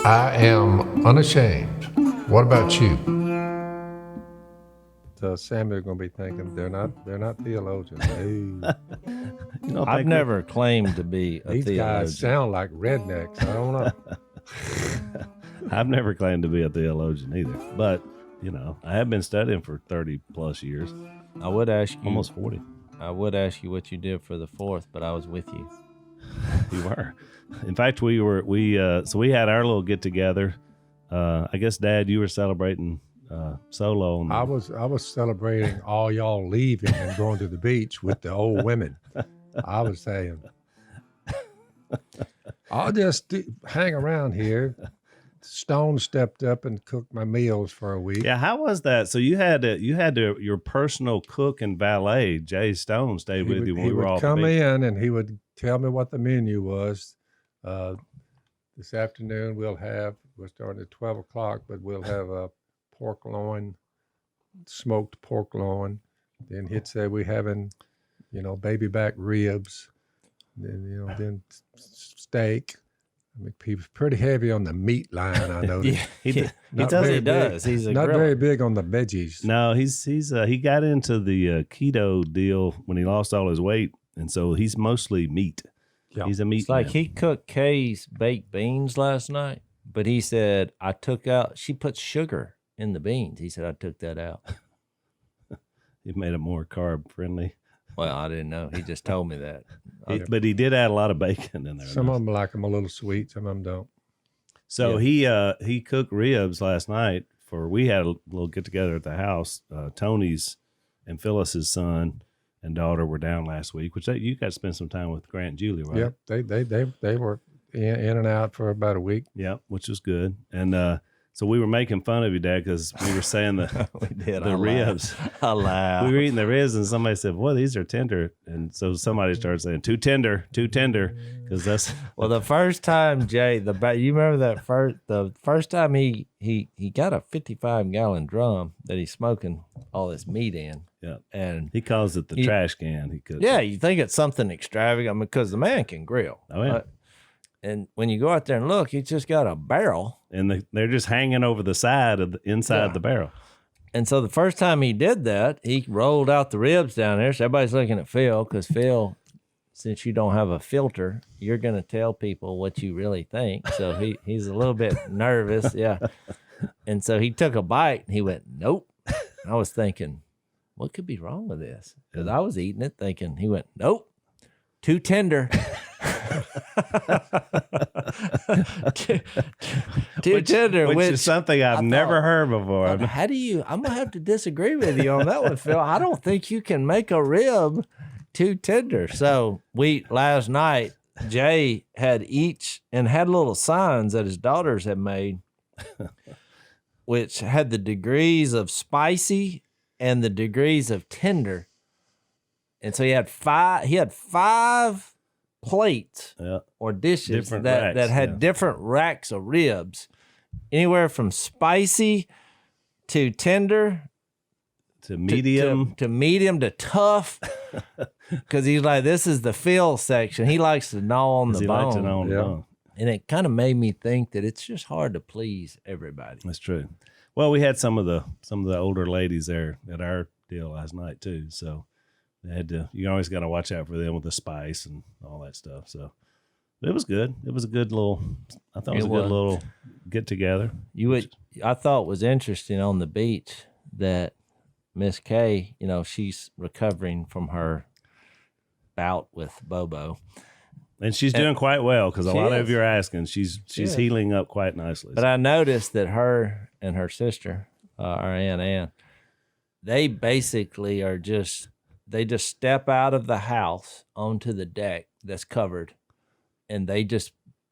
I am unashamed. What about you? Samuel's gonna be thinking they're not theologians. Hey, I've never claimed to be a these theologian. guys sound like rednecks. I don't know. I've never claimed to be a theologian either, but I have been studying for 30 plus years. I would ask you almost 40. I would ask you what you did for the 4th, but I was with you. You were. In fact, we had our little get together. I guess, Dad, you were celebrating solo. I was celebrating all y'all leaving and going to the beach with the old women. I was saying, I'll just hang around here. Stone stepped up and cooked my meals for a week. Yeah, how was that? So you had your personal cook and valet, Jay Stone, stayed with you when we were all He would come in and he would tell me what the menu was. This afternoon we're starting at 12 o'clock, but we'll have a pork loin, smoked pork loin. Then he'd say we're having, baby back ribs. Then, then steak. I mean, he was pretty heavy on the meat line, I noticed. He does. He's a not griller. very big on the veggies. No, he got into the keto deal when he lost all his weight, and so he's mostly meat. Yeah. He's a meat. It's like man. he cooked Kay's baked beans last night, but he said, she put sugar in the beans. He said, I took that out. He made it more carb friendly. Well, I didn't know. He just told me that. But he did add a lot of bacon in there. Some of them like them a little sweet. Some of them don't. So he cooked ribs last night we had a little get together at the house. Tony's and Phyllis's son and daughter were down last week, which you got to spend some time with Grant and Julie, right? Yep, they were in and out for about a week. Yep, which was good. And so we were making fun of you, Dad, because we were saying the ribs. I laughed. We were eating the ribs, and somebody said, "Boy, these are tender." And so somebody started saying, too tender," because that's Well, the first time, Jay, you remember the first time he got a 55-gallon drum that he's smoking all this meat in. Yeah, and he calls it the trash can. He could. Yeah, you think it's something extravagant because the man can grill. Oh yeah. And when you go out there and look, he's just got a barrel. And they're just hanging over the side of inside the barrel. And so the first time he did that, he rolled out the ribs down there. So everybody's looking at Phil because Phil, since you don't have a filter, you're going to tell people what you really think. So he's a little bit nervous. Yeah. And so he took a bite and he went, nope. I was thinking, what could be wrong with this? Because I was eating it thinking, he went, nope, too tender. too tender, which is something I've never heard before. I'm gonna have to disagree with you on that one, Phil. I don't think you can make a rib too tender. So last night Jay had little signs that his daughters had made, which had the degrees of spicy and the degrees of tender. And so he had five plates or dishes that had different racks of ribs, anywhere from spicy to tender to medium to medium to tough. Because he's like, this is the Phil section. He likes to gnaw on the bone. Likes to gnaw on the bone. And it kind of made me think that it's just hard to please everybody. That's true. Well, we had some of the older ladies there at our deal last night too, so. You always got to watch out for them with the spice and all that stuff. So it was good. It was a good little, I thought it was a good little get together. I thought was interesting on the beach that Miss Kay, she's recovering from her bout with Bobo. And she's doing quite well because a lot of you are asking. She's healing up quite nicely. But I noticed that her and her sister, our Aunt Ann, they basically are they just step out of the house onto the deck that's covered, and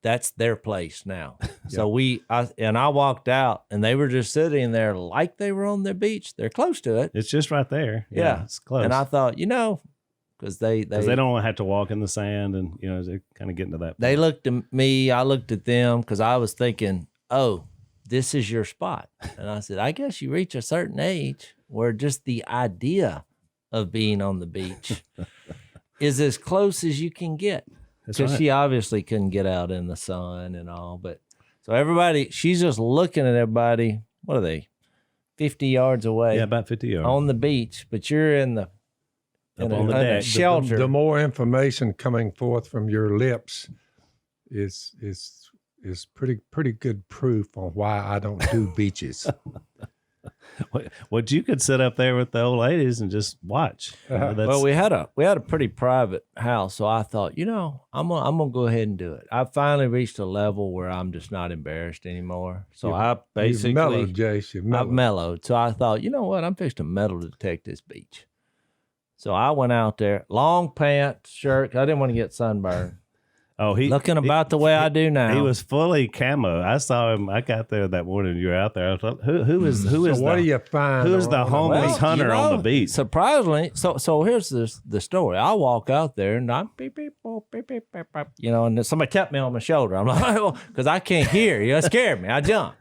that's their place now. So I walked out, and they were just sitting there like they were on their beach. They're close to it. It's just right there. Yeah, it's close. And I thought, because they don't have to walk in the sand, and they're kind of getting to that point. They looked at me, I looked at them, because I was thinking, oh, this is your spot. And I said, I guess you reach a certain age where just the idea of being on the beach is as close as you can get. Because she obviously couldn't get out in the sun and all. But So everybody, she's just looking at everybody. What are they? 50 yards away. Yeah, about 50 yards. On the beach, but you're in the Up on the in a deck. shelter. The more information coming forth from your lips is pretty good proof on why I don't do beaches. What you could sit up there with the old ladies and just watch. Well, we had a pretty private house, so I thought, I'm gonna go ahead and do it. I finally reached a level where I'm just not embarrassed anymore. So I basically You've mellowed, Jace. You've mellowed. I've mellowed. So I thought, you know what? I'm fixing to metal detect this beach. So I went out there, long pants, shirt. I didn't want to get sunburned. Oh, Looking about the way I do now. He was fully camo. I saw him. I got there that morning. You were out there. I thought, who is So what do you find? who's the homeless hunter on the beach? Surprisingly, so here's the story. I walk out there and I'm beep, beep, boop, beep, beep, beep, beep, and then somebody tapped me on my shoulder. I'm like, because I can't hear. It scared me. I jumped.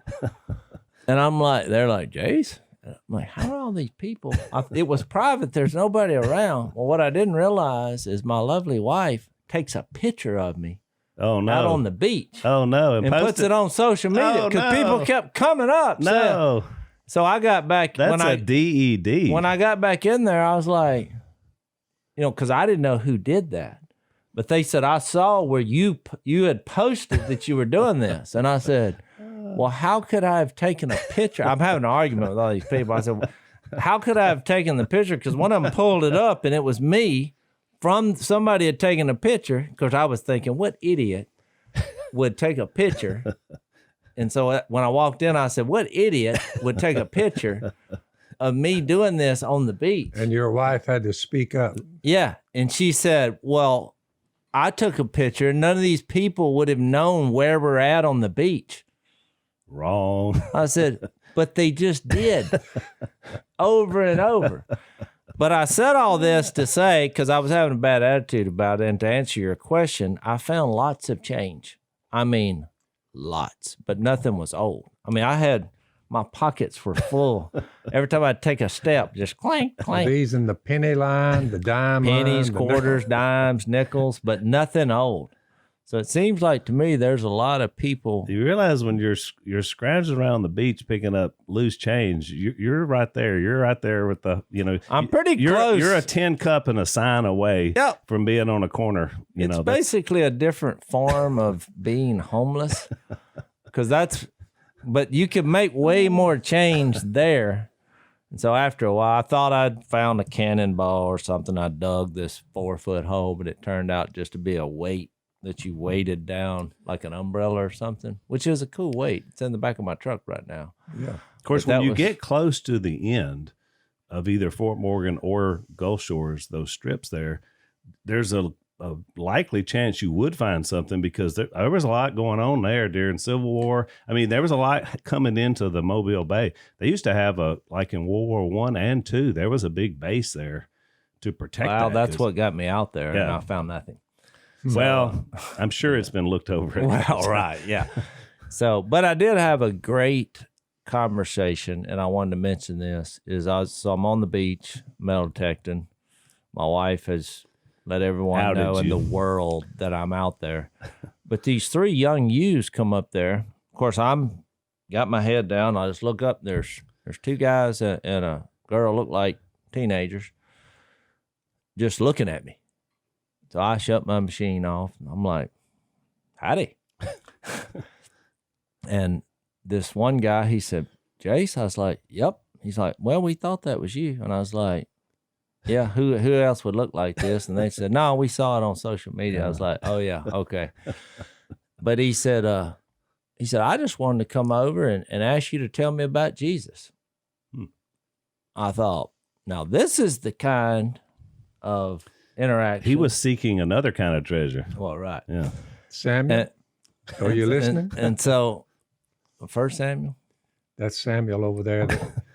And I'm like, they're like, Jace? I'm like, how are all these people? It was private. There's nobody around. Well, what I didn't realize is my lovely wife takes a picture of me Oh no! out on the beach. Oh no! And puts it on social media because people kept coming up. No, so I got back. that's a DED. When I got back in there, I was like, because I didn't know who did that, but they said I saw where you had posted that you were doing this, and I said, well, how could I have taken a picture? I'm having an argument with all these people. I said, how could I have taken the picture? Because one of them pulled it up, and it was me. From somebody had taken a picture, because I was thinking, what idiot would take a picture? And so when I walked in, I said, what idiot would take a picture of me doing this on the beach? And your wife had to speak up. Yeah. And she said, well, I took a picture. None of these people would have known where we're at on the beach. Wrong. I said, but they just did over and over. But I said all this to say, because I was having a bad attitude about it, and to answer your question, I found lots of change. I mean, lots, but nothing was old. I mean, my pockets were full. Every time I'd take a step, just clank, clank. These in the penny line, the dime Pennies, line. quarters, dimes, nickels, but nothing old. So it seems like to me there's a lot of people. You realize when you're scrounging around the beach picking up loose change, you're right there. You're right there with the, I'm pretty close. You're a 10 cup and a sign away Yep. from being on a corner. It's basically a different form of being homeless, but you could make way more change there. And so after a while, I thought I'd found a cannonball or something. I dug this 4-foot hole, but it turned out just to be a weight that you weighted down like an umbrella or something, which is a cool weight. It's in the back of my truck right now. Yeah. Of course, when you get close to the end of either Fort Morgan or Gulf Shores, those strips there's a likely chance you would find something because there was a lot going on there during Civil War. I mean, there was a lot coming into the Mobile Bay. They used to have like in World War I and II, there was a big base there to protect. Well, that's what got me out there, and I found nothing. Well, I'm sure it's been looked over. Well, right, yeah. So, but I did have a great conversation, and I wanted to mention this. So I'm on the beach, metal detecting. My wife has let everyone know in the world that I'm out there. But these 3 young youths come up there. Of course, I'm got my head down. I just look up. There's 2 guys and a girl look like teenagers just looking at me. So I shut my machine off. And I'm like, howdy. And this one guy, he said, Jace? I was like, yep. He's like, well, we thought that was you. And I was like, yeah, who else would look like this? And they said, no, we saw it on social media. I was like, oh, yeah, okay. But he said, I just wanted to come over and ask you to tell me about Jesus. I thought, now this is the kind of interaction. He was seeking another kind of treasure. Well, right. Yeah. Samuel, are you listening? And so, First Samuel? That's Samuel over there.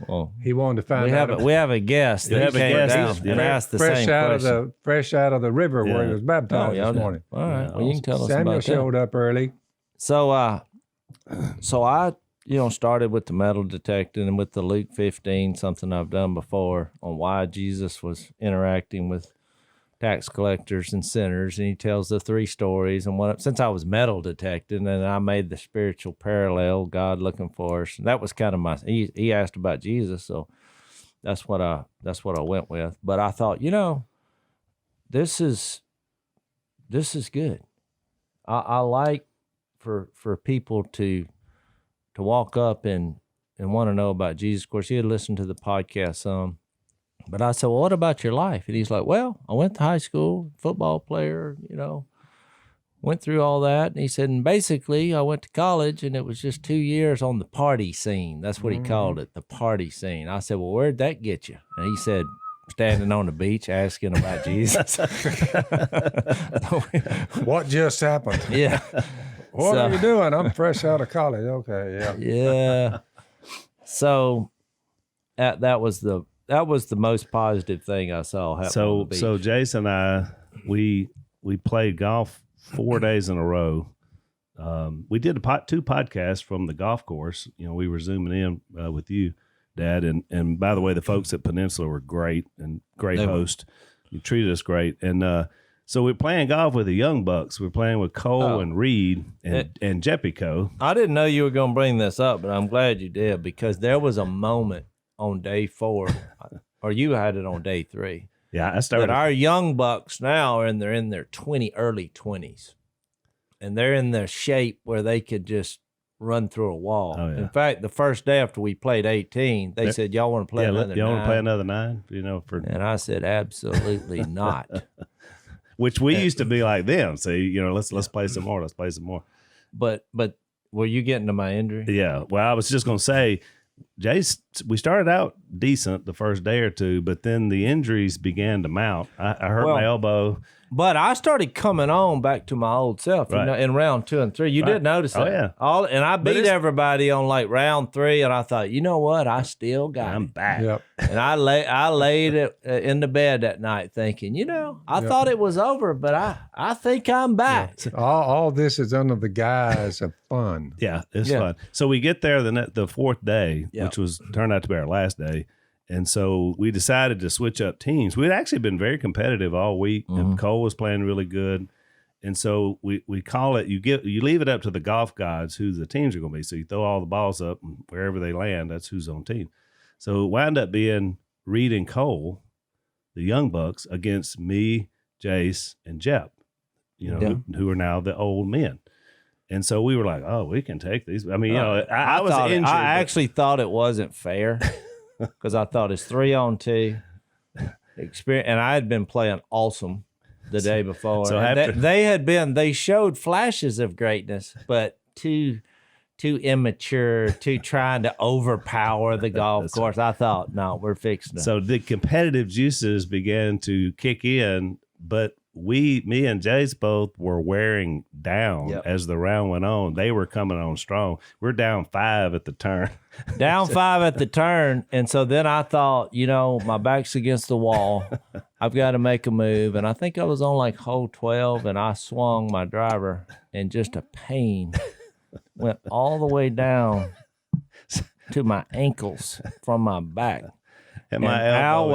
Well, he wanted to find out. We have a guest. That came down and asked the same question. Fresh out of the river where he was baptized this morning. All right. Well, you can tell us Samuel about that. showed up early. So I started with the metal detecting and with the Luke 15, something I've done before on why Jesus was interacting with tax collectors and sinners, and he tells the 3 stories. And since I was metal detecting, and I made the spiritual parallel, God looking for us. And that was kind of he asked about Jesus, so that's what I went with. But I thought, this is good. I like for people to walk up and want to know about Jesus. Of course, he had listened to the podcast some. But I said, well, what about your life? And he's like, well, I went to high school, football player, went through all that. And he said, and basically I went to college and it was just 2 years on the party scene. That's what he called it, the party scene. I said, well, where'd that get you? And he said, standing on the beach asking about Jesus. What just happened? Yeah. What are you doing? I'm fresh out of college. Okay, yeah. Yeah. So that was the most positive thing I saw happen on the beach. So Jason and I, we played golf 4 days in a row. We did 2 podcasts from the golf course. We were zooming in with you, Dad. And by the way, the folks at Peninsula were great and great host. You treated us great. And so we're playing golf with the young bucks. We're playing with Cole and Reed and Jeppico. I didn't know you were going to bring this up, but I'm glad you did, because there was a moment on day 4, or you had it on day 3. Yeah, I started. But our young bucks now they're in their early 20s, and they're in their shape where they could just run through a wall. Oh, yeah. In fact, the first day after we played 18, they said, "Y'all want to play another 9?" Y'all want to play another 9? And I said, "Absolutely not." Which we used to be like them. So let's play some more. Let's play some more. But were you getting to my injury? Yeah. Well, I was just gonna say, Jace, we started out decent the first day or 2, but then the injuries began to mount. I hurt my elbow. But I started coming on back to my old self in round 2 and 3. You did notice that. Oh, yeah. And I beat everybody on like round 3, and I thought, you know what? I still got I'm it. back. Yep. And I laid it in the bed that night thinking, I thought it was over, but I think I'm back. Yeah. All this is under the guise of fun. Yeah, it's fun. So we get there the 4th day, which turned out to be our last day. And so we decided to switch up teams. We'd actually been very competitive all week, and Cole was playing really good. And so we call it, you leave it up to the golf gods who the teams are going to be. So you throw all the balls up, and wherever they land, that's who's on team. So it wound up being Reed and Cole, the young bucks, against me, Jace, and Jep, who are now the old men. And so we were like, oh, we can take these. I mean, I was injured. I actually thought it wasn't fair. Because I thought it's 3-on-2 experience, and I had been playing awesome the day before. So they showed flashes of greatness, but too immature, too trying to overpower the golf course. I thought, no, we're fixing it. So the competitive juices began to kick in, but me and Jace both were wearing down as the round went on. They were coming on strong. We're down 5 at the turn. Down 5 at the turn. And so then I thought, my back's against the wall. I've got to make a move. And I think I was on like hole 12, and I swung my driver, and just a pain went all the way down to my ankles from my back. And my elbow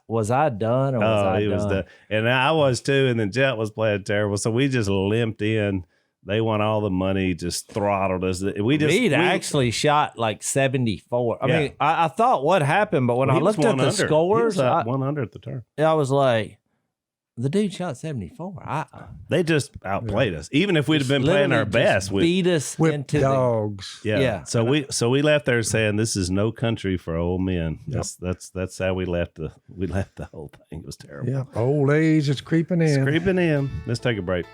was I done, or was I he done? was done. And I was too, and then Jet was playing terrible. So we just limped in. They won all the money, just throttled us. Reed actually shot like 74. I mean, I thought what happened, but when I looked at the scores, he was 100 at the turn. I was like, the dude shot 74. They just outplayed us. Even if we'd have been playing our best, we beat us into dogs. Yeah. So we left there saying this is no country for old men. Yep. That's how we left the whole thing. It was terrible. Yeah. Old age is creeping in. It's creeping in. Let's take a break.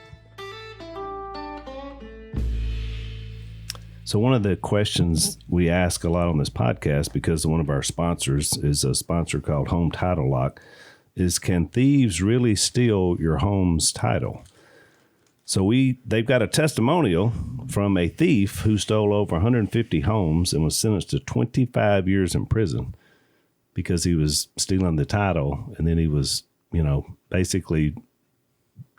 So one of the questions we ask a lot on this podcast, because one of our sponsors is a sponsor called Home Title Lock, is can thieves really steal your home's title? So they've got a testimonial from a thief who stole over 150 homes and was sentenced to 25 years in prison because he was stealing the title, and then he was, basically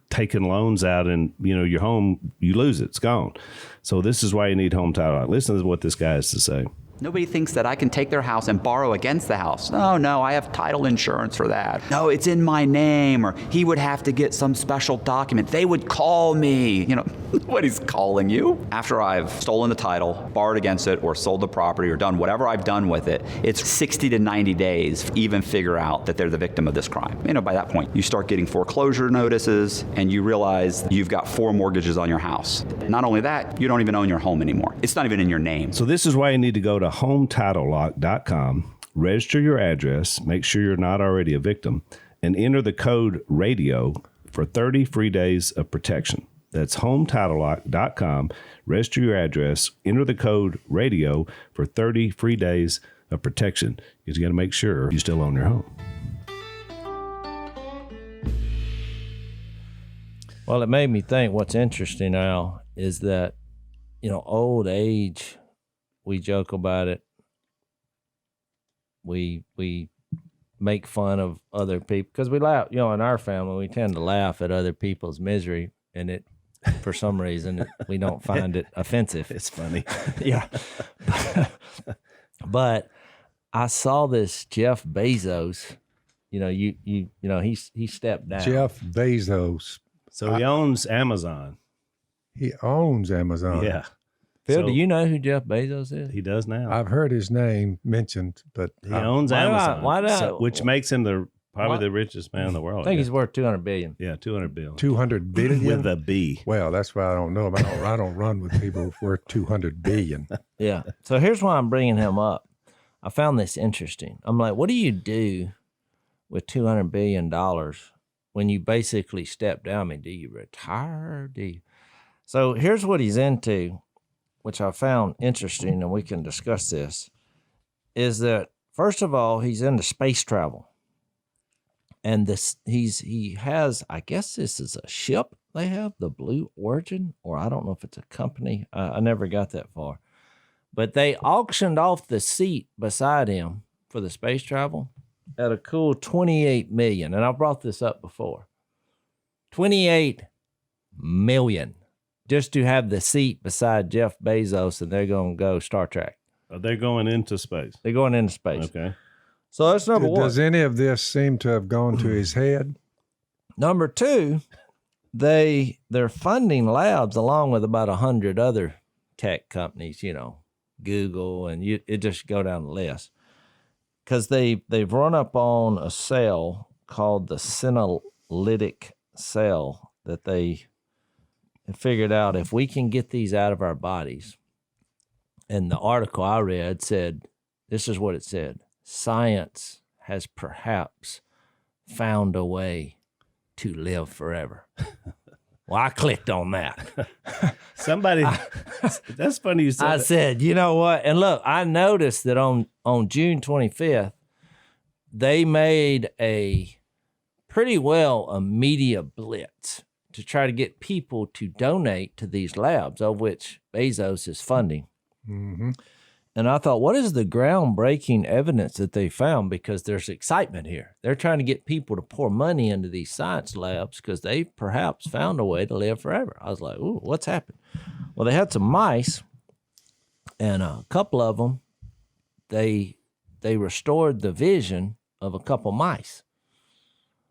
taking loans out, and your home, you lose it, it's gone. So this is why you need Home Title Lock. Listen to what this guy has to say. Nobody thinks that I can take their house and borrow against the house. No, I have title insurance for that. No, it's in my name, or he would have to get some special document. They would call me. Nobody's calling you. After I've stolen the title, borrowed against it, or sold the property, or done whatever I've done with it, it's 60 to 90 days to even figure out that they're the victim of this crime. By that point, you start getting foreclosure notices, and you realize you've got 4 mortgages on your house. Not only that, you don't even own your home anymore. It's not even in your name. So this is why you need to go to HomeTitleLock.com, register your address, make sure you're not already a victim, and enter the code RADIO for 30 free days of protection. That's HomeTitleLock.com, register your address, enter the code RADIO for 30 free days of protection. You got to make sure you still own your home. Well, it made me think what's interesting now is that, old age, we joke about it. We make fun of other people because we laugh, in our family, we tend to laugh at other people's misery, and it, for some reason, we don't find it offensive. It's funny. Yeah. But I saw this Jeff Bezos, he stepped down. Jeff Bezos. So he owns Amazon. He owns Amazon. Yeah. Phil, So do you know who Jeff Bezos is? he does now. I've heard his name mentioned, but He owns Why not? Amazon, Why not? so- which makes him probably Why- the richest man in the world. I think guess. he's worth $200 billion. Yeah, 200 billion. 200 billion. With a B. Well, that's why I don't know him. I don't run with people worth 200 billion. Yeah. So here's why I'm bringing him up. I found this interesting. I'm like, what do you do with $200 billion when you basically step down? I mean, do you retire? So here's what he's into, which I found interesting, and we can discuss this, is that, first of all, he's into space travel. And he has, I guess this is a ship they have, the Blue Origin, or I don't know if it's a company. I never got that far. But they auctioned off the seat beside him for the space travel at a cool $28 million. And I brought this up before. $28 million just to have the seat beside Jeff Bezos, and they're going to go Star Trek. Are they going into space? They're going into space. Okay. So that's number one. Does any of this seem to have gone to his head? Number two, they're funding labs along with about 100 other tech companies, Google, and it just go down the list. Because they've run up on a cell called the senolytic cell that they figured out if we can get these out of our bodies. And the article I read said, this is what it said: science has perhaps found a way to live forever. Well, I clicked on that. That's funny you said I that. said, you know what? And look, I noticed that on June 25th, they made a media blitz to try to get people to donate to these labs, of which Bezos is funding. Mm-hmm. And I thought, what is the groundbreaking evidence that they found? Because there's excitement here. They're trying to get people to pour money into these science labs because they perhaps found a way to live forever. I was like, ooh, what's happened? Well, they had some mice, and a couple of them, they restored the vision of a couple mice,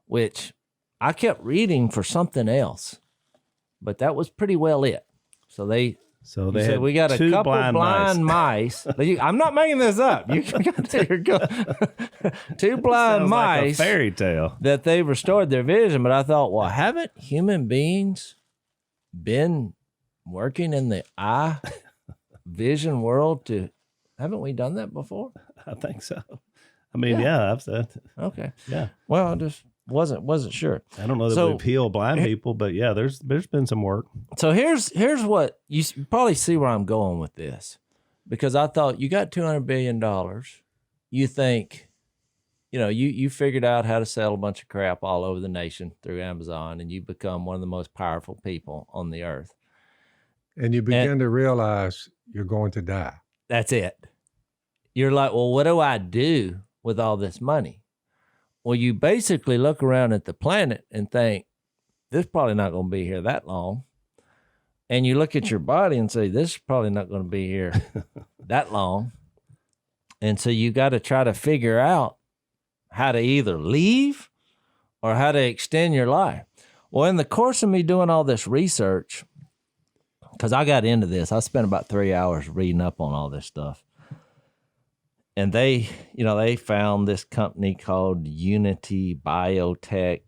which I kept reading for something else, but that was pretty well it. So they said, had we got a two couple blind mice. I'm not making this up. You got two blind Sounds like a mice fairy tale. that they restored their vision. But I thought, well, haven't human beings been working in the eye vision world haven't we done that before? I think so. I mean, yeah, I've said. Okay. Yeah. Well, I just wasn't sure. I don't know that So- we heal blind people, but yeah, there's been some work. So here's what you probably see where I'm going with this, because I thought you got $200 billion. You think, you figured out how to sell a bunch of crap all over the nation through Amazon, and you become one of the most powerful people on the earth. And you begin to realize you're going to die. That's it. You're like, well, what do I do with all this money? Well, you basically look around at the planet and think, this is probably not going to be here that long. And you look at your body and say, this is probably not going to be here that long. And so you got to try to figure out how to either leave or how to extend your life. Well, in the course of me doing all this research, because I got into this, I spent about 3 hours reading up on all this stuff. And they found this company called Unity Biotech,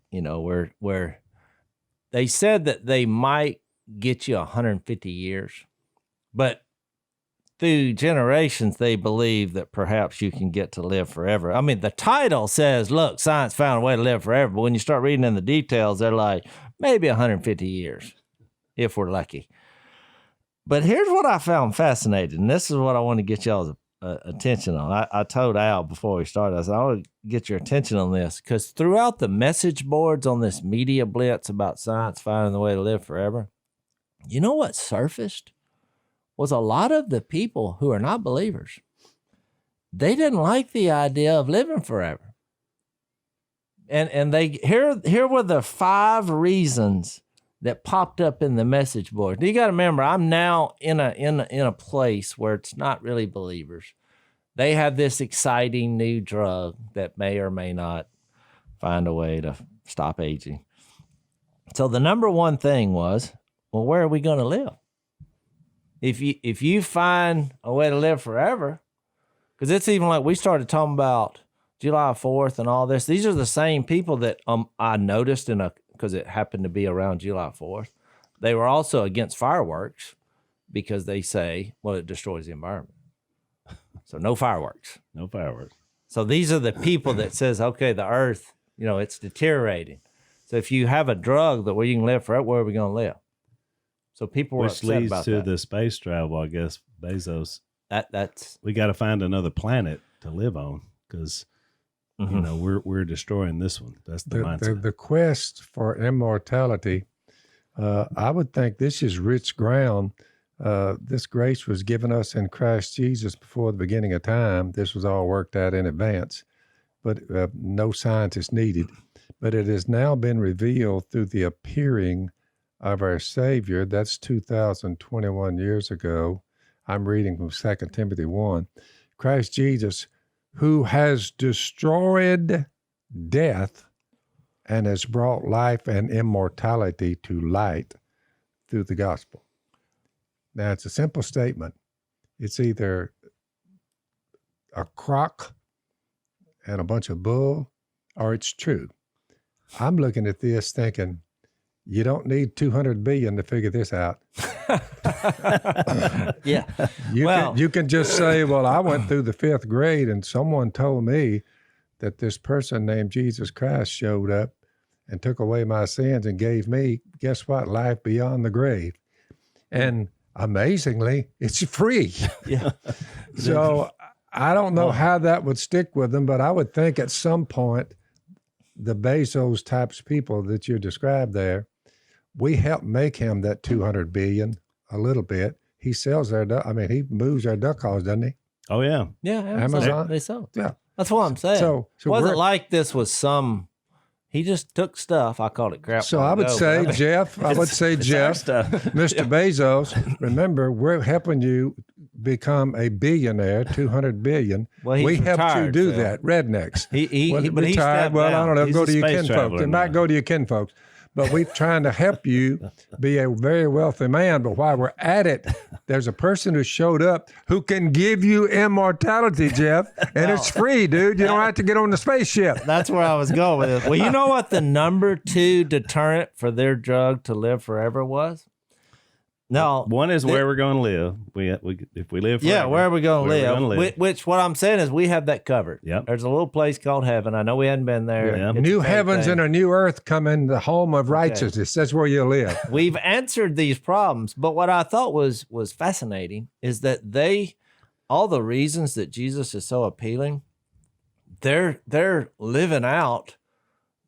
where they said that they might get you 150 years, but through generations, they believe that perhaps you can get to live forever. I mean, the title says, look, science found a way to live forever. But when you start reading in the details, they're like, maybe 150 years, if we're lucky. But here's what I found fascinating. And this is what I want to get y'all's attention on. I told Al before we started, I said, I want to get your attention on this, because throughout the message boards on this media blitz about science finding the way to live forever, you know what surfaced? Was a lot of the people who are not believers. They didn't like the idea of living forever. And they here were the 5 reasons that popped up in the message board. You got to remember, I'm now in a place where it's not really believers. They have this exciting new drug that may or may not find a way to stop aging. So the number one thing was, well, where are we going to live? If you find a way to live forever, because it's even like we started talking about July 4th and all this. These are the same people that I noticed because it happened to be around July 4th. They were also against fireworks because they say, well, it destroys the environment. So no fireworks. No fireworks. So these are the people that says, okay, the earth, it's deteriorating. So if you have a drug that where you can live forever, where are we going to live? So people were Which upset leads about to that. the space travel, I guess. Bezos. That's We got to find another planet to live on, because we're destroying this one. That's the mindset. The quest for immortality. I would think this is rich ground. This grace was given us in Christ Jesus before the beginning of time. This was all worked out in advance, but no scientist needed. But it has now been revealed through the appearing of our Savior. That's 2021 years ago. I'm reading from 2 Timothy 1. Christ Jesus, who has destroyed death and has brought life and immortality to light through the gospel. Now, it's a simple statement. It's either a crock and a bunch of bull, or it's true. I'm looking at this thinking, you don't need 200 billion to figure this out. yeah. You can just say, well, I went through the 5th grade and someone told me that this person named Jesus Christ showed up and took away my sins and gave me, guess what, life beyond the grave. And amazingly, it's free. Yeah. So I don't know how that would stick with them, but I would think at some point, the Bezos types people that you described there, we help make him that 200 billion a little bit. He sells their he moves our duck calls, doesn't he? Oh, yeah. Yeah. Amazon? They sell. Yeah. That's what I'm saying. So it wasn't like this was he just took stuff. I called it crap. So I would say, Jeff, Mr. Bezos, remember, we're helping you become a billionaire, 200 billion. Well, we helped you retired, do Phil. that, rednecks. He retired. stepped Well, down. I don't know, He's go a to your space kinfolks. traveler It might now. go to your kinfolks. But we're trying to help you be a very wealthy man. But while we're at it, there's a person who showed up who can give you immortality, Jeff. And it's free, dude. You don't have to get on the spaceship. That's where I was going with it. Well, you know what the number 2 deterrent for their drug to live forever was? No. One is where we're going to live. If we live forever. Yeah, where are we going where to we're live? gonna live. Which what I'm saying is we have that covered. Yep. There's a little place called heaven. I know we hadn't been there. Yeah. It's a New great heavens thing. and a new earth coming, the home of righteousness. That's where you live. We've answered these problems, but what I thought was fascinating is that all the reasons that Jesus is so appealing, they're living out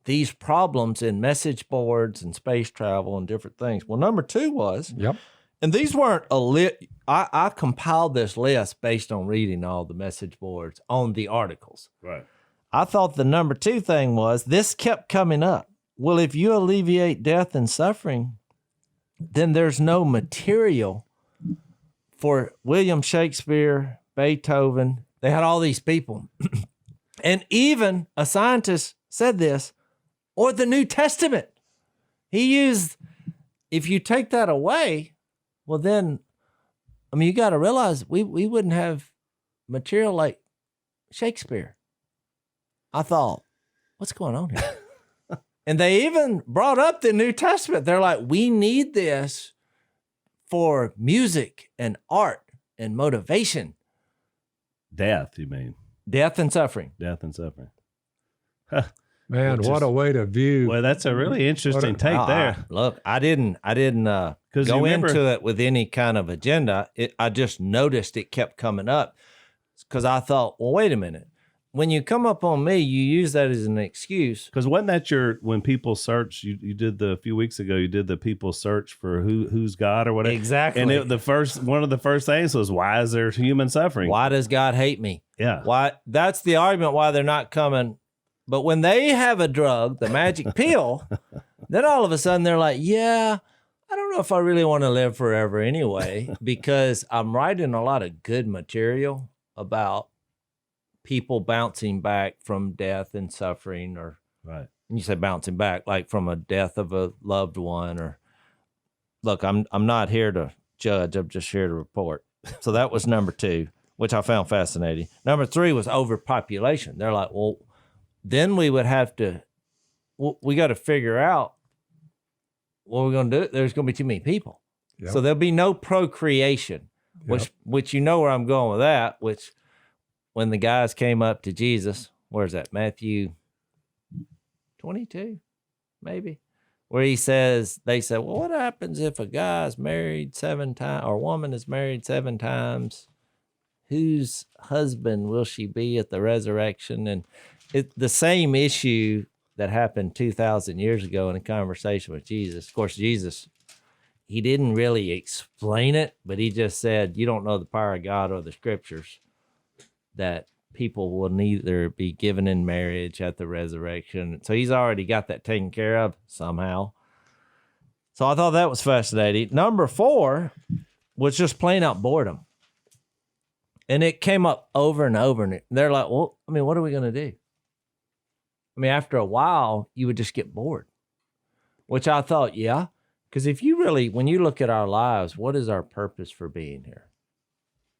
these problems in message boards and space travel and different things. Well, number 2 was, Yep. and these weren't I compiled this list based on reading all the message boards on the articles. Right. I thought the number 2 thing was, this kept coming up. Well, if you alleviate death and suffering, then there's no material for William Shakespeare, Beethoven, They had all these people. And even a scientist said this, or the New Testament. He used, if you take that away, well then, I mean, you got to realize we wouldn't have material like Shakespeare. I thought, what's going on here? And they even brought up the New Testament. They're like, we need this for music and art and motivation. Death, you mean? Death and suffering. Death and suffering. Man, what a way to view. Well, that's a really interesting take there. Look, I didn't go into it with any kind of agenda. I just noticed it kept coming up because I thought, well, wait a minute. When you come up on me, you use that as an excuse. Because wasn't that when people search, you did a few weeks ago, you did the people search for who's God or whatever. Exactly. And one of the first things was, why is there human suffering? Why does God hate me? Yeah. Why? That's the argument why they're not coming. But when they have a drug, the magic pill, then all of a sudden they're like, yeah, I don't know if I really want to live forever anyway, because I'm writing a lot of good material about people bouncing back from death and suffering, or right. And you say bouncing back, like from a death of a loved one, or look, I'm not here to judge. I'm just here to report. So that was number 2, which I found fascinating. Number 3 was overpopulation. They're like, well, then we would have to, we got to figure out what we're going to do. There's going to be too many people. Yep. So there'll be no procreation, which you know where I'm going with that, which when the guys came up to Jesus, where's that? Matthew 22, maybe, where they said, well, what happens if a guy's married 7 times or a woman is married 7 times? Whose husband will she be at the resurrection? And it's the same issue that happened 2,000 years ago in a conversation with Jesus. Of course, Jesus, he didn't really explain it, but he just said, you don't know the power of God or the scriptures, that people will neither be given in marriage at the resurrection. So he's already got that taken care of somehow. So I thought that was fascinating. Number 4 was just plain out boredom. And it came up over and over. And they're like, well, I mean, what are we going to do? I mean, after a while, you would just get bored, which I thought, yeah. Because if you really, when you look at our lives, what is our purpose for being here?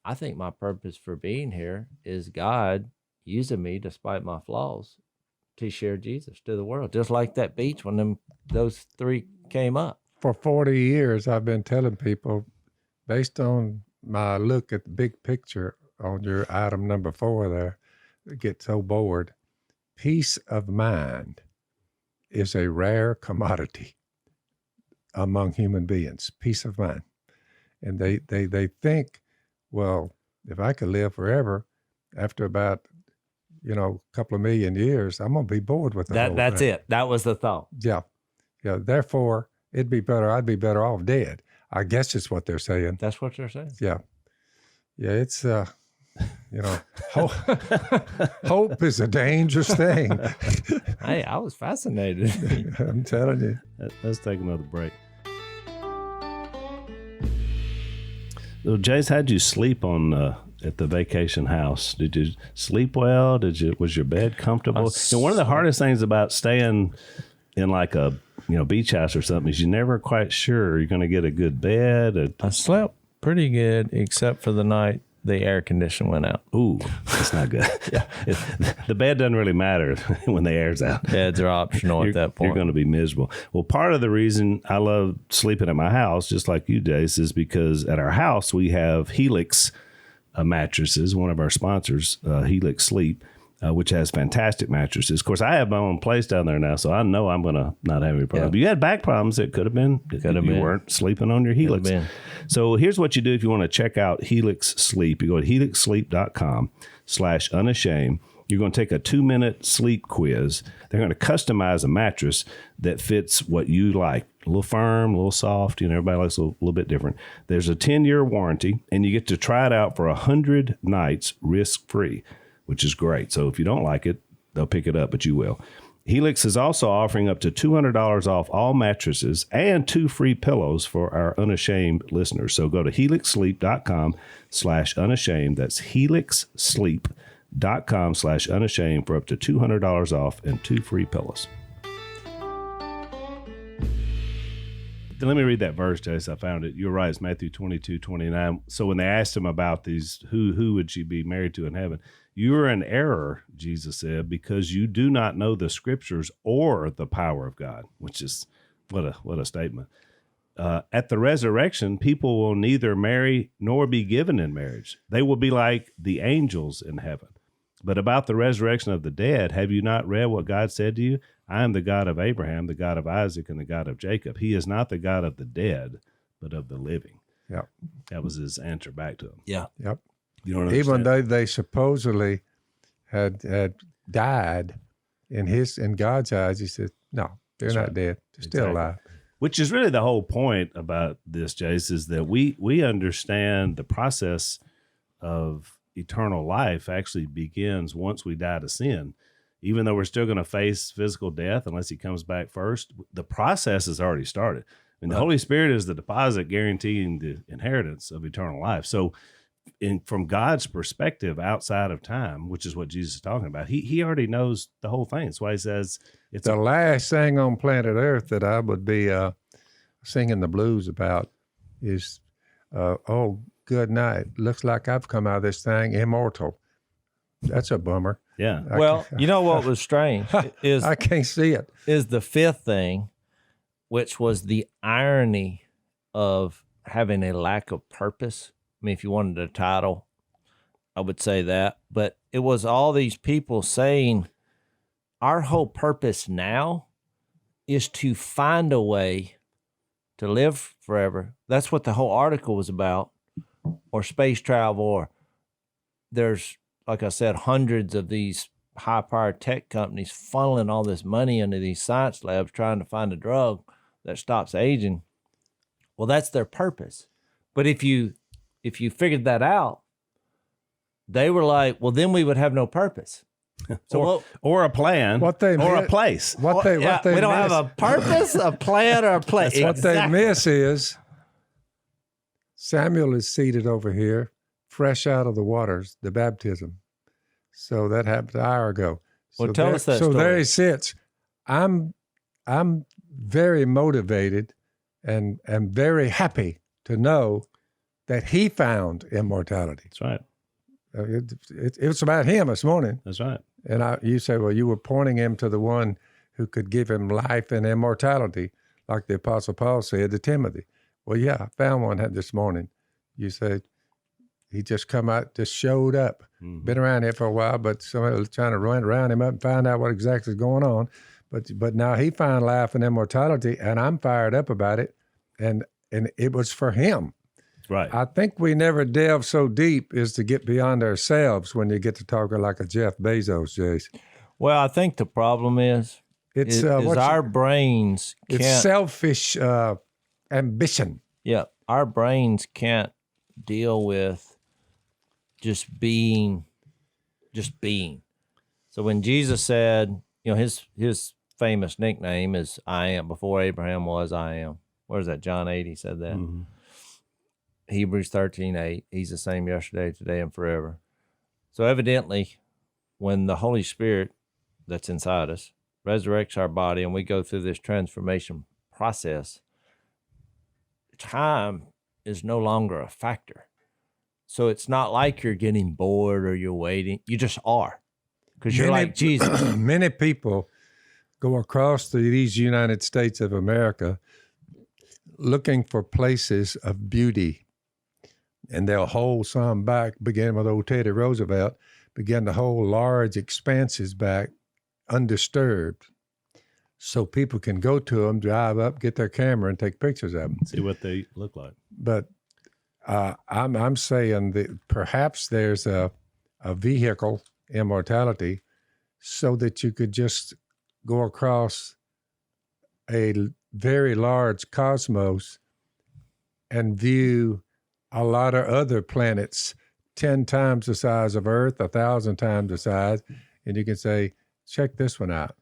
I think my purpose for being here is God using me, despite my flaws, to share Jesus to the world. Just like that beach when those 3 came up. For 40 years, I've been telling people, based on my look at the big picture on your item number 4 there, I get so bored. Peace of mind is a rare commodity among human beings. Peace of mind. And they think, well, if I could live forever, after about, a couple of million years, I'm going to be bored with the whole That's thing. it. That was the thought. Yeah. Therefore, I'd be better off dead. I guess it's what they're saying. That's what they're saying. Yeah. Yeah, it's, hope is a dangerous thing. Hey, I was fascinated. I'm telling you. Let's take another break. So, Jase, how'd you sleep at the vacation house? Did you sleep well? Was your bed comfortable? One of the hardest things about staying in like a beach house or something is you're never quite sure you're going to get a good bed. I slept pretty good, except for the night the air conditioner went out. Ooh, that's not good. Yeah, the bed doesn't really matter when the air's out. Beds are optional at that point. You're going to be miserable. Well, part of the reason I love sleeping at my house, just like you, Jase, is because at our house we have Helix mattresses. One of our sponsors, Helix Sleep, which has fantastic mattresses. Of course, I have my own place down there now, so I know I'm going to not have any problem. Yeah. But you had back problems. It could have been you weren't sleeping on your Helix. So here's what you do if you want to check out Helix Sleep. You go to helixsleep.com/unashamed. You're going to take a 2-minute sleep quiz. They're going to customize a mattress that fits what you like. A little firm, a little soft. Everybody likes a little bit different. There's a 10-year warranty, and you get to try it out for 100 nights risk-free, which is great. So if you don't like it, they'll pick it up, but you will. Helix is also offering up to $200 off all mattresses and 2 free pillows for our Unashamed listeners. So go to helixsleep.com/unashamed. That's helixsleep.com/unashamed for up to $200 off and 2 free pillows. Let me read that verse, Jace. I found it. You're right. It's Matthew 22:29. So when they asked him about these, who would she be married to in heaven? You are in error, Jesus said, because you do not know the scriptures or the power of God, which is what a statement. At the resurrection, people will neither marry nor be given in marriage. They will be like the angels in heaven. But about the resurrection of the dead, have you not read what God said to you? I am the God of Abraham, the God of Isaac, and the God of Jacob. He is not the God of the dead, but of the living. Yep. That was his answer back to him. Yeah. Yep. You don't Even understand. though they supposedly had died in God's eyes, he said, no, they're That's not right. dead. They're still Exactly. alive. Which is really the whole point about this, Jace, is that we understand the process of eternal life actually begins once we die to sin. Even though we're still going to face physical death unless he comes back first, the process has already started. And the Holy Spirit is the deposit guaranteeing the inheritance of eternal life. So from God's perspective outside of time, which is what Jesus is talking about, he already knows the whole thing. That's why he says it's The last thing on planet Earth that I would be singing the blues about is, oh, good night. Looks like I've come out of this thing immortal. That's a bummer. yeah. Well, you know what was strange is I can't see it. is the fifth thing, which was the irony of having a lack of purpose. I mean, if you wanted a title, I would say that. But it was all these people saying our whole purpose now is to find a way to live forever. That's what the whole article was about, or space travel, or there's, like I said, hundreds of these high-powered tech companies funneling all this money into these science labs trying to find a drug that stops aging. Well, that's their purpose. But if you figured that out, they were like, well, then we would have no purpose. So or a plan, What they or a meant- place. What they we miss, don't have a purpose, a plan, or a place. what they miss is Samuel is seated over here, fresh out of the waters, the baptism. So that happened an hour ago. Well, So tell there- us that So story. there he sits. I'm very motivated and very happy to know that he found immortality. That's right. It was about him this morning. That's right. And you say, well, you were pointing him to the one who could give him life and immortality, like the Apostle Paul said to Timothy. Well, yeah, I found one this morning. You say, he just showed up. Mhm. Been around here for a while, but somebody was trying to run around him up and find out what exactly is going on. But now he found life and immortality, and I'm fired up about it. And it was for him. Right. I think we never delve so deep as to get beyond ourselves when you get to talking like a Jeff Bezos, Jace. Well, I think the problem is It's our brains it's can't. selfish ambition. Yeah, our brains can't deal with just being. So when Jesus said, his famous nickname is "I am." Before Abraham was, I am. Where's that? John 8. He said that. Mhm. Hebrews 13:8. He's the same yesterday, today, and forever. So evidently, when the Holy Spirit that's inside us resurrects our body and we go through this transformation process, time is no longer a factor. So it's not like you're getting bored or you're waiting. You just are, because you're like Jesus. Many people go across these United States of America looking for places of beauty. And they'll hold some back, beginning with old Teddy Roosevelt, begin to hold large expanses back undisturbed so people can go to them, drive up, get their camera, and take pictures of them. See what they look like. But I'm saying that perhaps there's a vehicle, immortality, so that you could just go across a very large cosmos and view a lot of other planets 10 times the size of Earth, 1,000 times the size, and you can say, check this one out.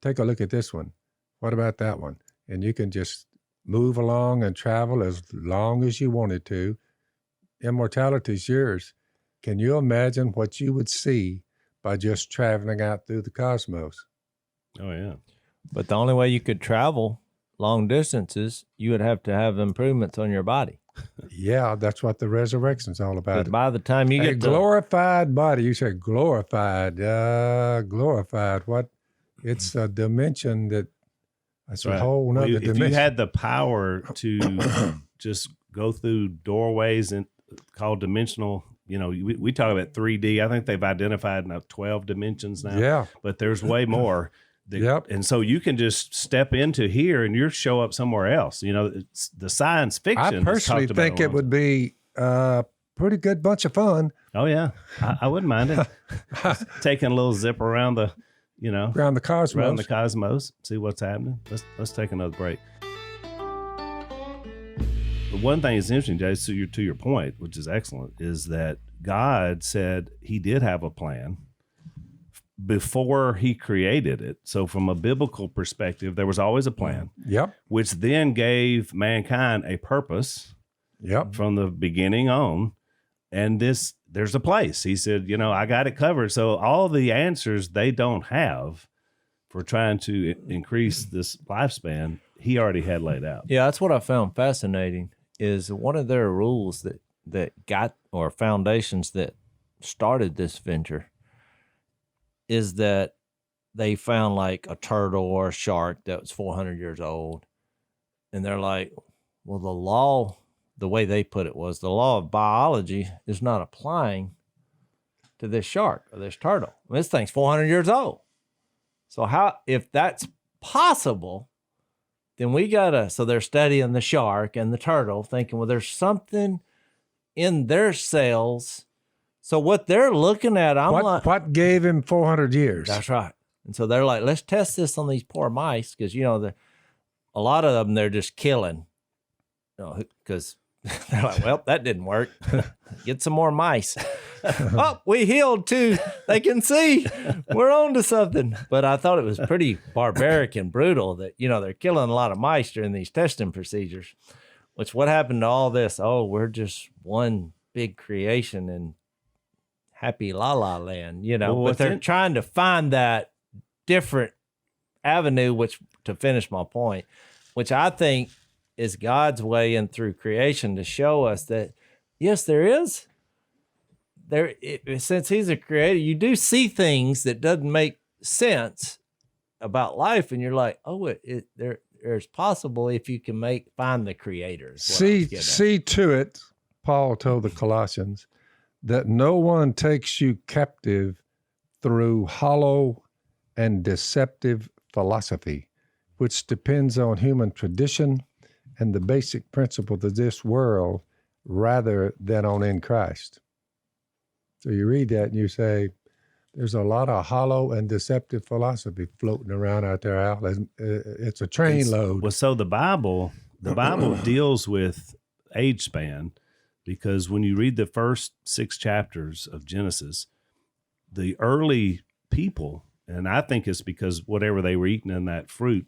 take a look at this one. What about that one? And you can just move along and travel as long as you wanted to. Immortality is yours. Can you imagine what you would see by just traveling out through the cosmos? Oh, yeah. But the only way you could travel long distances, you would have to have improvements on your body. Yeah, that's what the resurrection's all about. But by the time you A get to glorified body, you said glorified. Glorified. What? It's a dimension that's a whole nother If dimension. you had the power to just go through doorways and called dimensional, we talk about 3D. I think they've identified now 12 dimensions now. Yeah. But there's way more. Yep. And so you can just step into here and you show up somewhere else. It's the science fiction. I personally think it would be a pretty good bunch of fun. Oh, yeah. I wouldn't mind it. Just taking a little zip around the, Around the cosmos. around the cosmos, see what's happening. Let's take another break. But one thing that's interesting, Jay, to your point, which is excellent, is that God said he did have a plan before he created it. So from a biblical perspective, there was always a plan, Yep. which then gave mankind a purpose Yep. from the beginning on. And there's a place. He said, I got it covered. So all the answers they don't have for trying to increase this lifespan, he already had laid out. Yeah, that's what I found fascinating is one of their rules that got, or foundations that started this venture, is that they found like a turtle or a shark that was 400 years old. And they're like, well, the way they put it was the law of biology is not applying to this shark or this turtle. This thing's 400 years old. So if that's possible, then so they're studying the shark and the turtle thinking, well, there's something in their cells. So what they're looking at, What gave him 400 years? That's right. And so they're like, let's test this on these poor mice because, a lot of them they're just killing. Because they're like, well, that didn't work. Get some more mice. Oh, we healed too. They can see. We're on to something. But I thought it was pretty barbaric and brutal that, they're killing a lot of mice during these testing procedures. Which what happened to all this? Oh, we're just one big creation and happy la la land, but they're trying to find that different avenue, which to finish my point, which I think is God's way in through creation to show us that, yes, there is. Since he's a creator, you do see things that doesn't make sense about life. And you're like, oh, there's possible if you can find the creator. See to it, Paul told the Colossians, that no one takes you captive through hollow and deceptive philosophy, which depends on human tradition and the basic principles of this world rather than on in Christ. So you read that and you say, there's a lot of hollow and deceptive philosophy floating around out there, Al. It's a train load. Well, so the Bible deals with age span, because when you read the first 6 chapters of Genesis, the early people, and I think it's because whatever they were eating in that fruit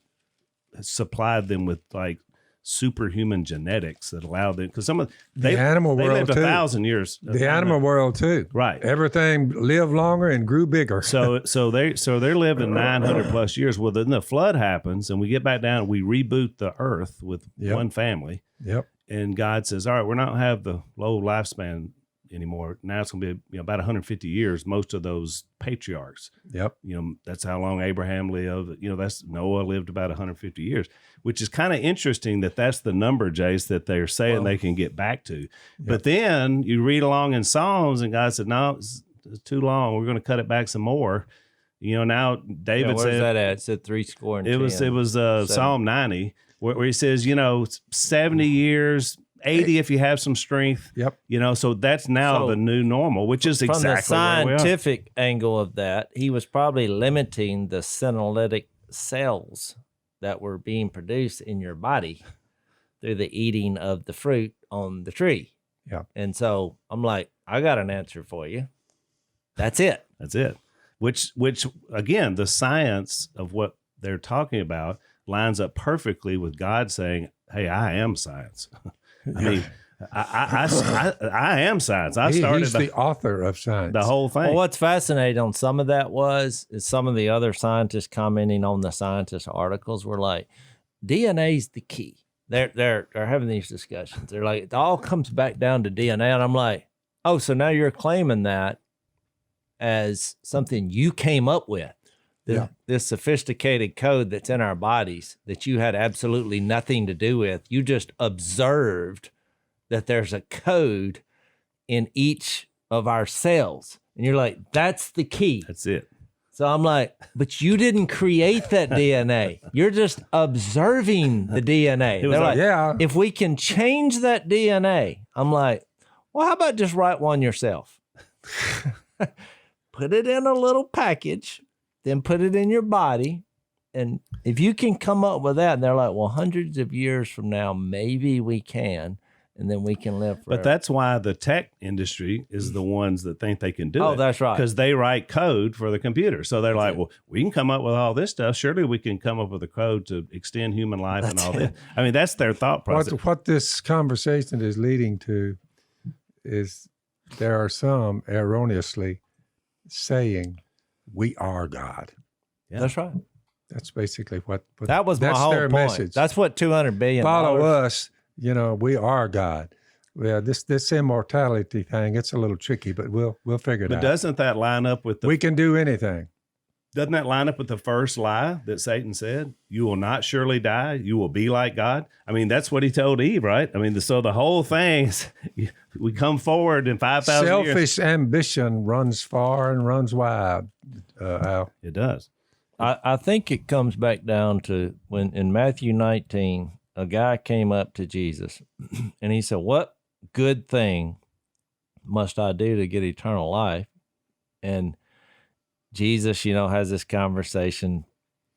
supplied them with like superhuman genetics that allowed them, because the animal world lived too. 1,000 years. The animal world too. Right. Everything lived longer and grew bigger. So they're living 900 plus years. Well, then the flood happens and we get back down and we reboot the earth with one family. Yep. And God says, all right, we're not going to have the low lifespan anymore. Now it's going to be about 150 years, most of those patriarchs. Yep. That's how long Abraham lived. That's Noah lived about 150 years, which is kind of interesting that's the number, Jace, that they're saying they can get back to. Yep. But then you read along in Psalms and God said, no, it's too long. We're going to cut it back some more. Now David where's said that at? It said 70. It was Psalm 90 where he says, 70 years, 80 if you have some strength. Yep. So that's now the new normal, which is exactly from the scientific where we are. angle of that. He was probably limiting the senolytic cells that were being produced in your body through the eating of the fruit on the tree. Yeah. And so I'm like, I got an answer for you. That's it. That's it. Which again, the science of what they're talking about lines up perfectly with God saying, "Hey, I am science." I mean, I am science. I started He's the author of science. the whole thing. Well, what's fascinating on some of that is some of the other scientists commenting on the scientist articles were like, DNA is the key. They're having these discussions. They're like, it all comes back down to DNA. And I'm like, oh, so now you're claiming that as something you came up with. This sophisticated code that's in our bodies that you had absolutely nothing to do with. You just observed that there's a code in each of our cells. And you're like, that's the key. That's it. So I'm like, but you didn't create that DNA. You're just observing the DNA. It was They're like, yeah. if we can change that DNA, I'm like, well, how about just write one yourself? Put it in a little package, then put it in your body. And if you can come up with that, and they're like, well, hundreds of years from now, maybe we can. And then we can live forever. But that's why the tech industry is the ones that think they can do it. Oh, that's right. Because they write code for the computer. So they're like, well, we can come up with all this stuff. Surely we can come up with a code to extend human life and all this. I mean, that's their thought process. What this conversation is leading to is there are some erroneously saying we are God. Yeah. That's right. That's basically what That was my that's whole their point. message. That's what $200 billion. Follow us. We are God. Well, this immortality thing, it's a little tricky, but we'll figure it But out. doesn't that line up with We can do anything. Doesn't that line up with the first lie that Satan said? You will not surely die. You will be like God. I mean, that's what he told Eve, right? I mean, so the whole thing is we come forward in 5,000 years. Selfish ambition runs far and runs wide, Al. It does. I think it comes back down to when in Matthew 19, a guy came up to Jesus and he said, what good thing must I do to get eternal life? And Jesus, has this conversation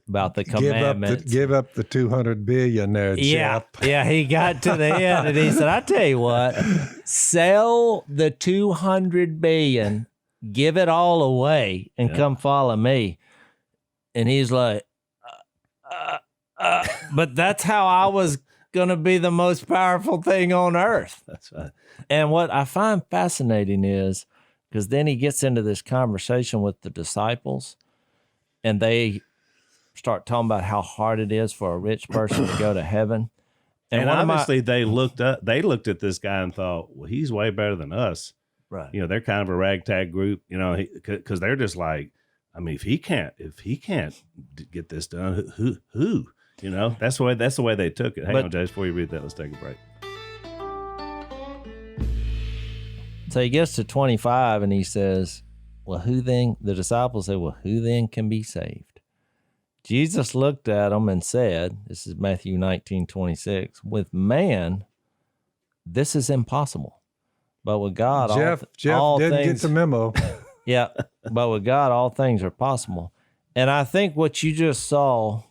about the commandments. Give up the 200 billion there, Jeff. Yeah, he got to the end and he said, I tell you what, sell the 200 billion, give it all away and come follow me. And he's like, but that's how I was going to be the most powerful thing on earth. That's right. And what I find fascinating is, because then he gets into this conversation with the disciples, and they start talking about how hard it is for a rich person to go to heaven. And obviously they looked at this guy and thought, well, he's way better than us. Right. They're kind of a ragtag group, because they're just like, I mean, if he can't get this done, who? That's the way they took it. Hang on, Jase, before you read that, let's take a break. So he gets to 25 and he says, well, who then? The disciples say, well, who then can be saved? Jesus looked at them and said, this is Matthew 19:26, with man, this is impossible. But with God, Jeff all didn't things, get the memo. Yeah, but with God, all things are possible. And I think what you just saw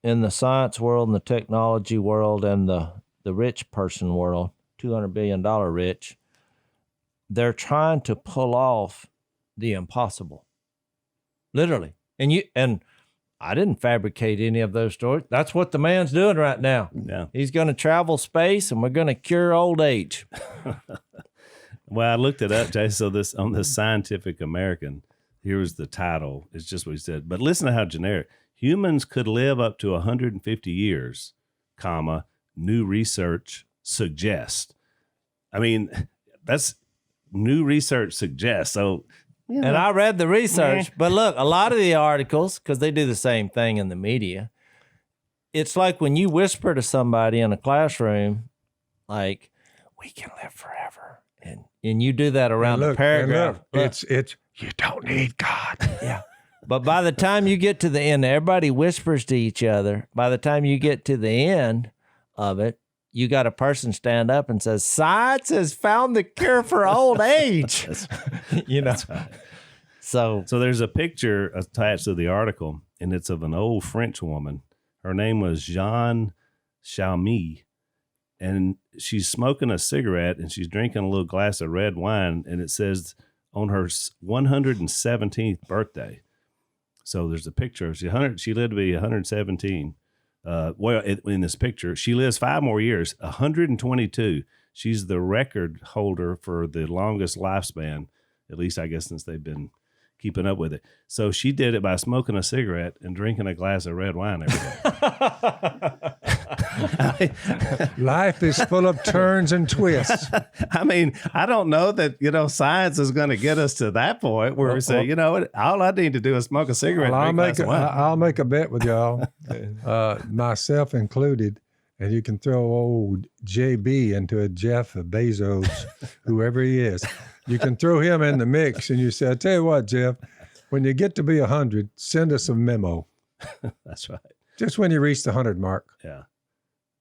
in the science world and the technology world and the rich person world, $200 billion rich, they're trying to pull off the impossible. Literally. And I didn't fabricate any of those stories. That's what the man's doing right now. Yeah. He's going to travel space and we're going to cure old age. Well, I looked it up, Jase. So this on the Scientific American, here was the title. It's just what he said. But listen to how generic. Humans could live up to 150 years, comma, new research suggests. I mean, that's new research suggests. So, And I read the research, but look, a lot of the articles, because they do the same thing in the media, it's like when you whisper to somebody in a classroom, like, we can live forever. And you do that around the paragraph. It's you don't need God. Yeah. But by the time you get to the end, everybody whispers to each other. By the time you get to the end of it, you got a person stand up and says, science has found the cure for old age. That's right. So there's a picture attached to the article, and it's of an old French woman. Her name was Jeanne Chalmy, and she's smoking a cigarette, and she's drinking a little glass of red wine, and it says on her 117th birthday. So there's a picture. She lived to be 117. In this picture, she lives 5 more years, 122. She's the record holder for the longest lifespan, at least I guess since they've been keeping up with it. So she did it by smoking a cigarette and drinking a glass of red wine every day. Life is full of turns and twists. I mean, I don't know that, science is going to get us to that point where we say, you know what, all I need to do is smoke a cigarette Well, and drink a glass of wine. I'll make a bet with y'all, myself included, and you can throw old JB into a Jeff Bezos, whoever he is. You can throw him in the mix, and you say, I tell you what, Jeff, when you get to be 100, send us a memo. That's right. Just when you reach the 100 mark. Yeah.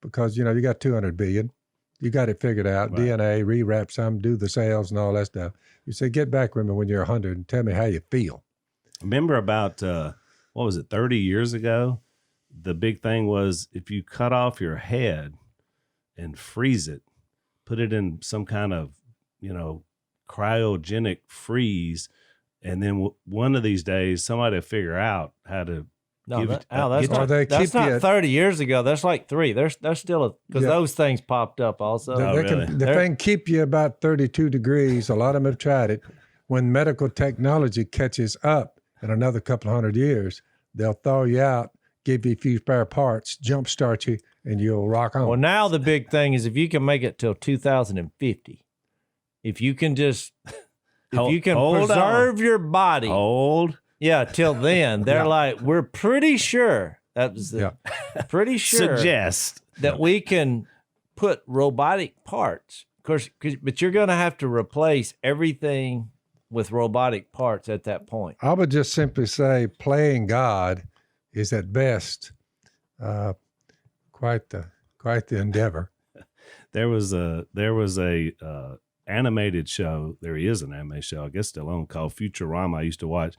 Because, you got 200 billion. You got it figured out. Right. DNA, rewrap some, do the cells and all that stuff. You say, get back with me when you're 100 and tell me how you feel. Remember about, 30 years ago? The big thing was if you cut off your head and freeze it, put it in some kind of, cryogenic freeze, and then one of these days somebody will figure out how to That's keep not you 30 years ago. That's like 3. There's still because those things popped up also. The thing keep you about 32 degrees. A lot of them have tried it. When medical technology catches up in another couple of 100 years, they'll thaw you out, give you a few spare parts, jumpstart you, and you'll rock on. Well, now the big thing is if you can make it till 2050, if you can preserve your body, till then, they're like, we're pretty sure pretty sure suggest that we can put robotic parts. Of course, but you're going to have to replace everything with robotic parts at that point. I would just simply say playing God is at best quite the endeavor. There was a animated show. There is an anime show, I guess still on, called Futurama. I used to watch,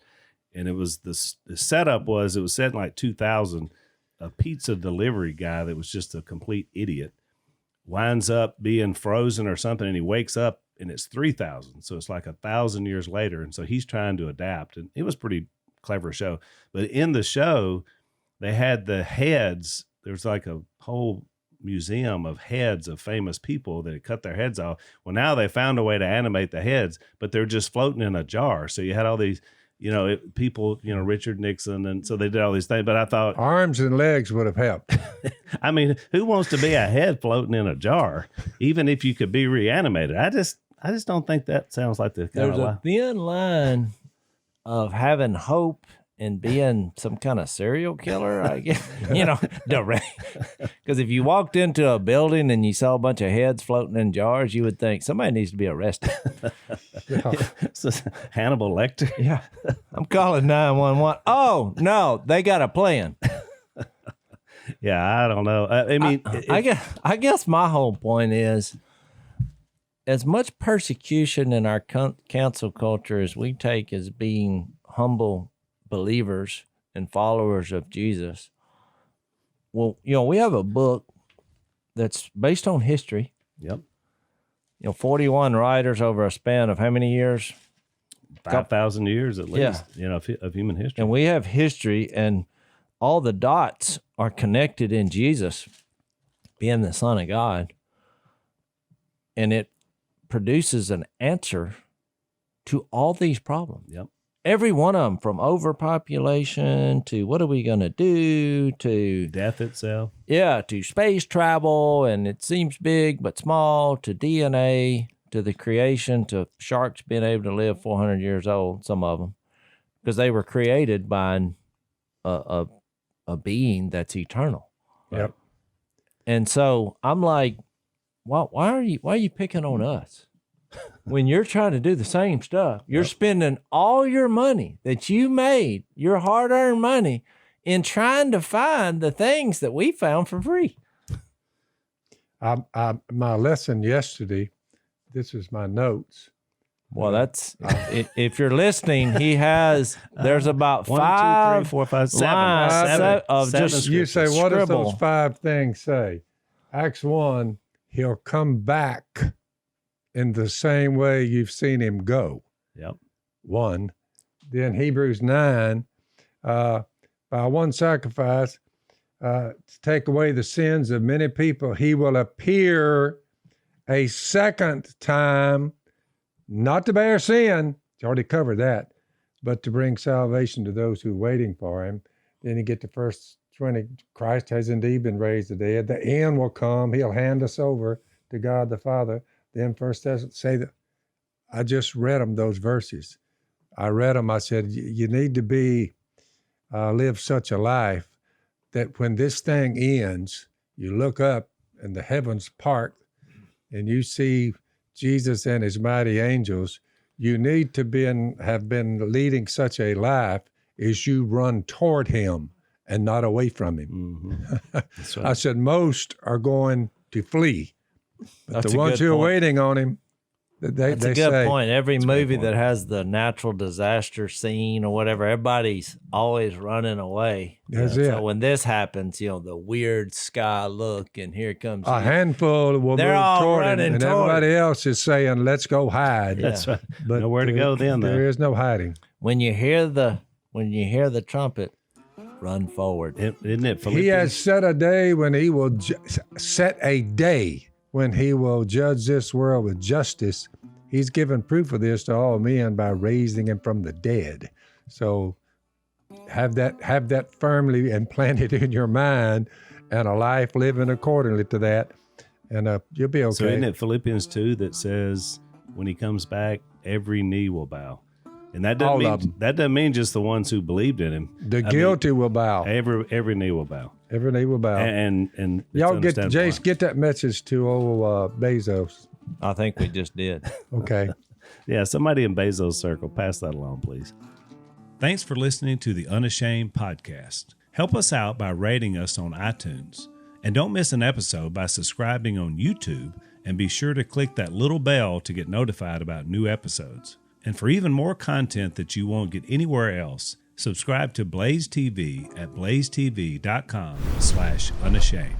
and it was the setup was it was set in like 2000. A pizza delivery guy that was just a complete idiot winds up being frozen or something, and he wakes up and it's 3000. So it's like 1,000 years later, and so he's trying to adapt. And it was a pretty clever show. But in the show, they had the heads. There's like a whole museum of heads of famous people that had cut their heads off. Well, now they found a way to animate the heads, but they're just floating in a jar. So you had all these, people, Richard Nixon, and so they did all these things. But I thought arms and legs would have helped. I mean, who wants to be a head floating in a jar, even if you could be reanimated? I just don't think that sounds like the kind There's a thin line of having hope and being some kind of serial killer, I guess, direct. Because if you walked into a building and you saw a bunch of heads floating in jars, you would think somebody needs to be arrested. Hannibal Lecter. Yeah. I'm calling 911. Oh, no, they got a plan. Yeah, I don't know. I mean, I guess my whole point is as much persecution in our cancel culture as we take as being humble believers and followers of Jesus. Well, we have a book that's based on history. Yep. 41 writers over a span of how many years? 5,000 years at least, of human history. And we have history, and all the dots are connected in Jesus being the Son of God. And it produces an answer to all these problems. Yep. Every one of them, from overpopulation to what are we going to do to death itself. Yeah, to space travel, and it seems big but small, to DNA, to the creation, to sharks being able to live 400 years old, some of them, because they were created by a being that's eternal. Yep. And so I'm like, why are you picking on us? When you're trying to do the same stuff, you're spending all your money that you made, your hard-earned money, in trying to find the things that we found for free. My lesson yesterday, this is my notes. Well, that's if you're listening, there's about 5, 1, 2, 3, 4, 5, 7 lines of seven just you say, what does scribble. those 5 things say? Acts 1, he'll come back in the same way you've seen him go. Yep. 1. Then Hebrews 9, by one sacrifice to take away the sins of many people, he will appear a second time, not to bear sin. He's already covered that, but to bring salvation to those who are waiting for him. Then you get to verse 20. Christ has indeed been raised to the dead. The end will come. He'll hand us over to God the Father. Then First Thessalonians say that. I just read them, those verses. I read them. I said, you need to live such a life that when this thing ends, you look up and the heavens part and you see Jesus and his mighty angels. You need to have been leading such a life as you run toward him and not away from him. Mm-hmm. That's right. I said, most are going to flee, but That's the a ones good who are point. waiting on him, That's they a good say, point. Every That's a great movie point. that has the natural disaster scene or whatever, everybody's always running away. That's So it. when this happens, the weird sky look, and here comes A handful will They're move all toward him, running and toward everybody else is saying, let's go hide. Yeah. That's right. But Nowhere to go then, though. There is no hiding. when you hear the trumpet, run forward. Isn't it Philippians? He has set a day when he will judge this world with justice. He's given proof of this to all men by raising him from the dead. So have that firmly implanted in your mind, and a life living accordingly to that, and you'll be okay. So isn't it Philippians 2 that says when he comes back, every knee will bow? And that All of doesn't 'em. mean that doesn't mean just the ones who believed in him. The guilty will bow. Every knee will bow. Every knee will bow. And it's Y'all get understandable Jace, why. get that message to old Bezos. I think we just did. Okay. Yeah, somebody in Bezos' circle, pass that along, please. Thanks for listening to the Unashamed podcast. Help us out by rating us on iTunes. And don't miss an episode by subscribing on YouTube, and be sure to click that little bell to get notified about new episodes. And for even more content that you won't get anywhere else, subscribe to Blaze TV at blazetv.com/unashamed.